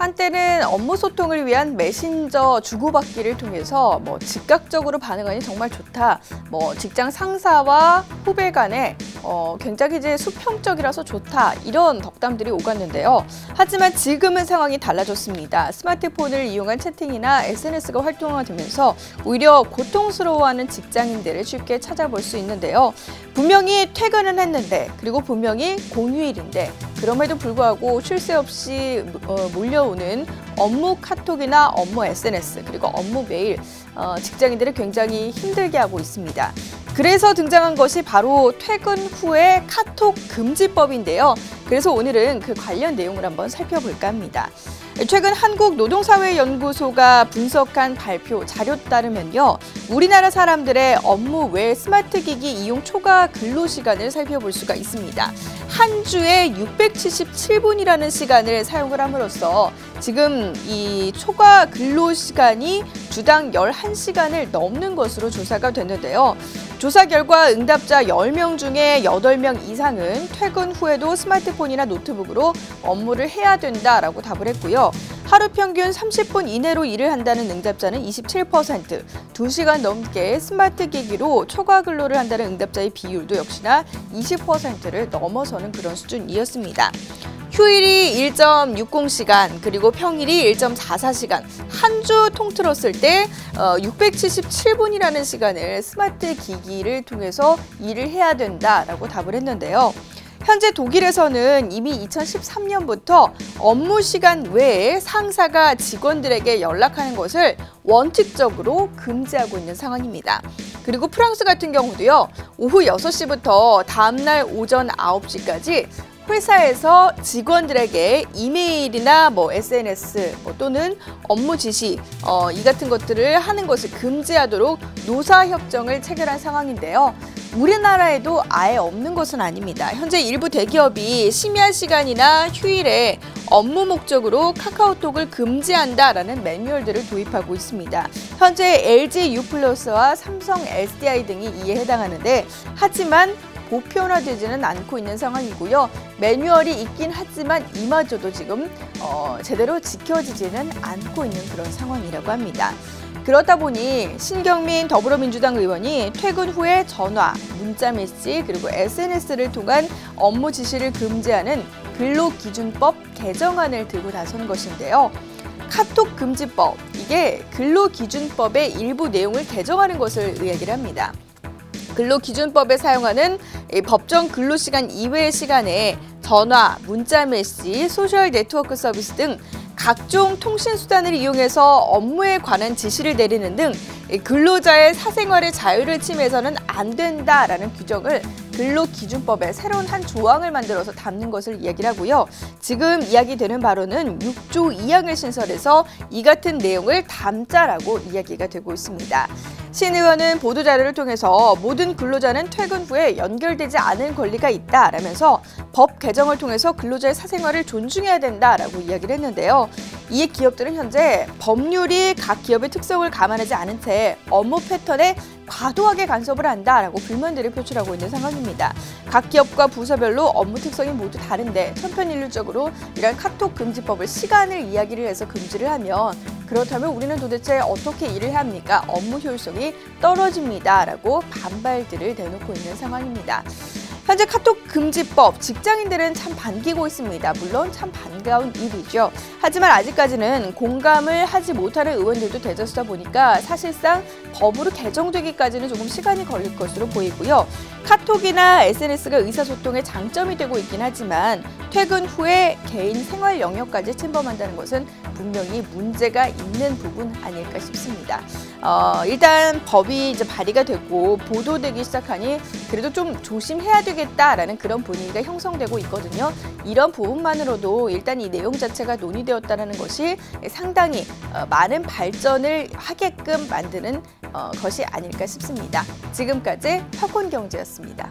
한때는 업무 소통을 위한 메신저 주고받기를 통해서 즉각적으로 반응하니 정말 좋다. 직장 상사와 후배 간에 굉장히 이제 수평적이라서 좋다. 이런 덕담들이 오갔는데요. 하지만 지금은 상황이 달라졌습니다. 스마트폰을 이용한 채팅이나 SNS가 활동화되면서 오히려 고통스러워하는 직장인들을 쉽게 찾아볼 수 있는데요. 분명히 퇴근은 했는데, 그리고 분명히 공휴일인데, 그럼에도 불구하고 쉴 새 없이 몰려오는 업무 카톡이나 업무 SNS, 그리고 업무 메일, 직장인들을 굉장히 힘들게 하고 있습니다. 그래서 등장한 것이 바로 퇴근 후에 카톡 금지법인데요. 그래서 오늘은 그 관련 내용을 한번 살펴볼까 합니다. 최근 한국노동사회연구소가 분석한 발표 자료 따르면요. 우리나라 사람들의 업무 외 스마트기기 이용 초과 근로시간을 살펴볼 수가 있습니다. 한 주에 677분이라는 시간을 사용을 함으로써 지금 이 초과 근로시간이 주당 11시간을 넘는 것으로 조사가 됐는데요. 조사 결과 응답자 10명 중에 8명 이상은 퇴근 후에도 스마트폰이나 노트북으로 업무를 해야 된다라고 답을 했고요. 하루 평균 30분 이내로 일을 한다는 응답자는 27%, 2시간 넘게 스마트 기기로 초과 근로를 한다는 응답자의 비율도 역시나 20%를 넘어서는 그런 수준이었습니다. 휴일이 1.60시간, 그리고 평일이 1.44시간, 한 주 통틀었을 때 677분이라는 시간을 스마트 기기를 통해서 일을 해야 된다라고 답을 했는데요. 현재 독일에서는 이미 2013년부터 업무 시간 외에 상사가 직원들에게 연락하는 것을 원칙적으로 금지하고 있는 상황입니다. 그리고 프랑스 같은 경우도요, 오후 6시부터 다음날 오전 9시까지 회사에서 직원들에게 이메일이나 SNS 또는 업무 지시 이 같은 것들을 하는 것을 금지하도록 노사협정을 체결한 상황인데요. 우리나라에도 아예 없는 것은 아닙니다. 현재 일부 대기업이 심야 시간이나 휴일에 업무 목적으로 카카오톡을 금지한다라는 매뉴얼들을 도입하고 있습니다. 현재 LG U+와 삼성 SDI 등이 이에 해당하는데, 하지만 보편화되지는 않고 있는 상황이고요. 매뉴얼이 있긴 하지만 이마저도 지금 제대로 지켜지지는 않고 있는 그런 상황이라고 합니다. 그렇다 보니 신경민 더불어민주당 의원이 퇴근 후에 전화, 문자메시지, 그리고 SNS를 통한 업무 지시를 금지하는 근로기준법 개정안을 들고 나선 것인데요. 카톡 금지법, 이게 근로기준법의 일부 내용을 개정하는 것을 이야기를 합니다. 근로기준법에 사용하는 법정 근로시간 이외의 시간에 전화, 문자메시지, 소셜 네트워크 서비스 등 각종 통신수단을 이용해서 업무에 관한 지시를 내리는 등 근로자의 사생활의 자유를 침해해서는 안 된다라는 규정을 근로기준법에 새로운 한 조항을 만들어서 담는 것을 이야기를 하고요. 지금 이야기되는 바로는 6조 2항을 신설해서 이 같은 내용을 담자라고 이야기가 되고 있습니다. 신 의원은 보도자료를 통해서 모든 근로자는 퇴근 후에 연결되지 않은 권리가 있다라면서 법 개정을 통해서 근로자의 사생활을 존중해야 된다라고 이야기를 했는데요. 이에 기업들은 현재 법률이 각 기업의 특성을 감안하지 않은 채 업무 패턴에 과도하게 간섭을 한다라고 불만들을 표출하고 있는 상황입니다. 각 기업과 부서별로 업무 특성이 모두 다른데 천편일률적으로 이런 카톡 금지법을 시간을 이야기를 해서 금지를 하면, 그렇다면 우리는 도대체 어떻게 일을 합니까? 업무 효율성이 떨어집니다라고 반발들을 내놓고 있는 상황입니다. 현재 카톡 금지법, 직장인들은 참 반기고 있습니다. 물론 참 반가운 일이죠. 하지만 아직까지는 공감을 하지 못하는 의원들도 대다수다 보니까 사실상 법으로 개정되기까지는 조금 시간이 걸릴 것으로 보이고요. 카톡이나 SNS가 의사소통의 장점이 되고 있긴 하지만 퇴근 후에 개인 생활 영역까지 침범한다는 것은 분명히 문제가 있는 부분 아닐까 싶습니다. 일단 법이 이제 발의가 됐고 보도되기 시작하니 그래도 좀 조심해야 되겠다라는 그런 분위기가 형성되고 있거든요. 이런 부분만으로도 일단 이 내용 자체가 논의되었다는 것이 상당히 많은 발전을 하게끔 만드는 것이 아닐까 싶습니다. 지금까지 팝콘경제였습니다.